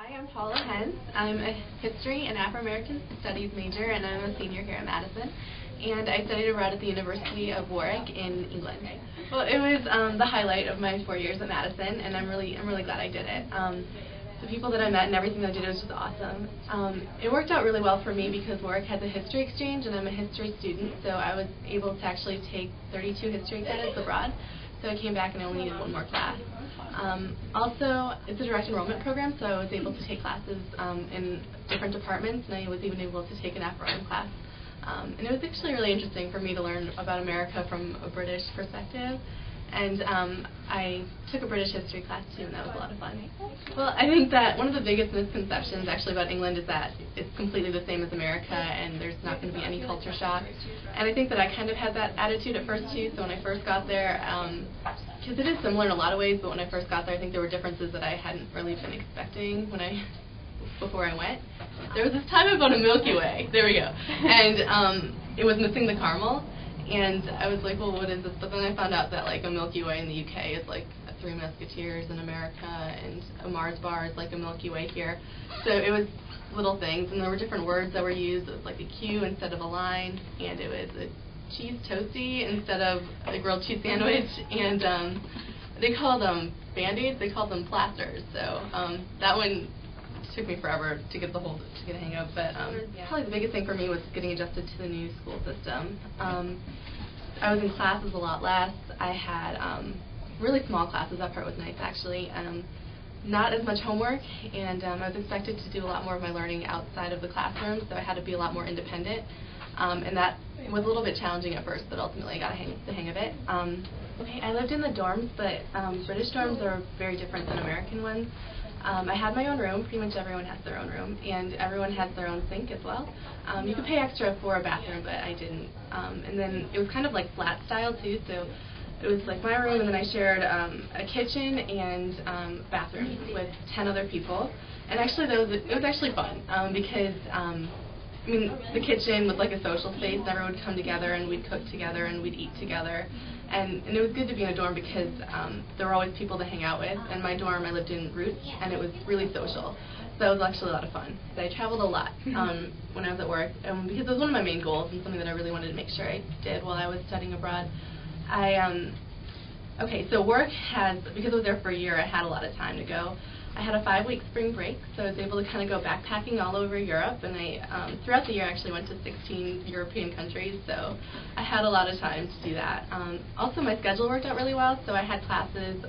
Hi, I'm Paula Hens. I'm a History and Afro-American Studies major, and I'm a senior here at Madison. And I studied abroad at the University of Warwick in England. Well, it was the highlight of my 4 years at Madison, and I'm really glad I did it. The people that I met and everything that I did was just awesome. It worked out really well for me because Warwick has a history exchange, and I'm a history student, so I was able to actually take 32 history credits abroad. So I came back and I only needed one more class. Also, it's a direct enrollment program, so I was able to take classes in different departments, and I was even able to take an Afro-Am class. And it was actually really interesting for me to learn about America from a British perspective. And I took a British history class too, and that was a lot of fun. Well, I think that one of the biggest misconceptions actually about England is that it's completely the same as America and there's not going to be any culture shock. And I think that I kind of had that attitude at first too, so when I first got there, because it is similar in a lot of ways, but when I first got there I think there were differences that I hadn't really been expecting before I went. There was this time I found a Milky Way, there we go, and it was missing the caramel. And I was like, well, what is this? But then I found out that like a Milky Way in the UK is like a Three Musketeers in America, and a Mars bar is like a Milky Way here. So it was little things, and there were different words that were used. It was like a Q instead of a line, and it was a cheese toastie instead of a grilled cheese sandwich. And they called them Band-Aids, they called them plasters. So that one took me forever to get a hang of, but probably the biggest thing for me was getting adjusted to the new school system. I was in classes a lot less. I had really small classes. That part was nice, actually. Not as much homework, and I was expected to do a lot more of my learning outside of the classroom, so I had to be a lot more independent, and that was a little bit challenging at first, but ultimately I got the hang of it. Okay, I lived in the dorms, but British dorms are very different than American ones. I had my own room. Pretty much everyone has their own room, and everyone has their own sink as well. You could pay extra for a bathroom, but I didn't. And then it was kind of like flat style too, so it was like my room, and then I shared a kitchen and bathroom with 10 other people. And actually, it was actually fun because I mean, the kitchen was like a social space, and everyone would come together, and we'd cook together, and we'd eat together. And it was good to be in a dorm because there were always people to hang out with. And my dorm, I lived in Roots, and it was really social. So it was actually a lot of fun. So I traveled a lot when I was at work, because it was one of my main goals and something that I really wanted to make sure I did while I was studying abroad. Okay, so work because I was there for a year, I had a lot of time to go. I had a 5-week spring break, so I was able to kind of go backpacking all over Europe, and I, throughout the year, I actually went to 16 European countries, so I had a lot of time to do that. Also, my schedule worked out really well, so I had classes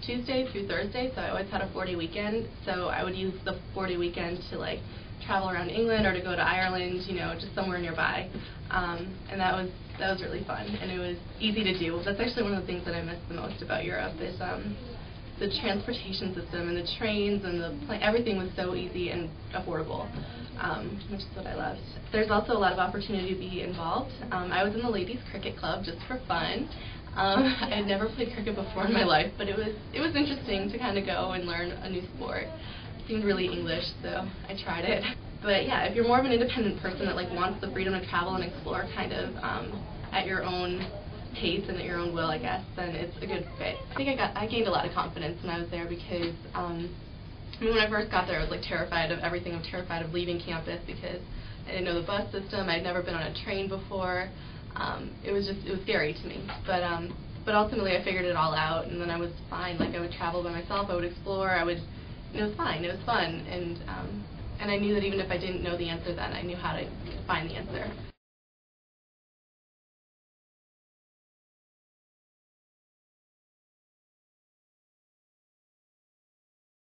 Tuesday through Thursday, so I always had a 4-day weekend, so I would use the 4-day weekend to like travel around England or to go to Ireland, you know, just somewhere nearby, and that was really fun, and it was easy to do. That's actually one of the things that I miss the most about Europe is the transportation system and the trains and everything was so easy and affordable, which is what I loved. There's also a lot of opportunity to be involved. I was in the ladies cricket club just for fun. I had never played cricket before in my life, but it was interesting to kind of go and learn a new sport. It seemed really English, so I tried it. But yeah, if you're more of an independent person that like wants the freedom to travel and explore kind of at your own pace and at your own will, I guess, then it's a good fit. I think I gained a lot of confidence when I was there because I mean, when I first got there, I was like terrified of everything. I was terrified of leaving campus because I didn't know the bus system. I'd never been on a train before. It was scary to me. But ultimately, I figured it all out, and then I was fine. Like I would travel by myself. I would explore. It was fine. It was fun, and I knew that even if I didn't know the answer then, I knew how to find the answer.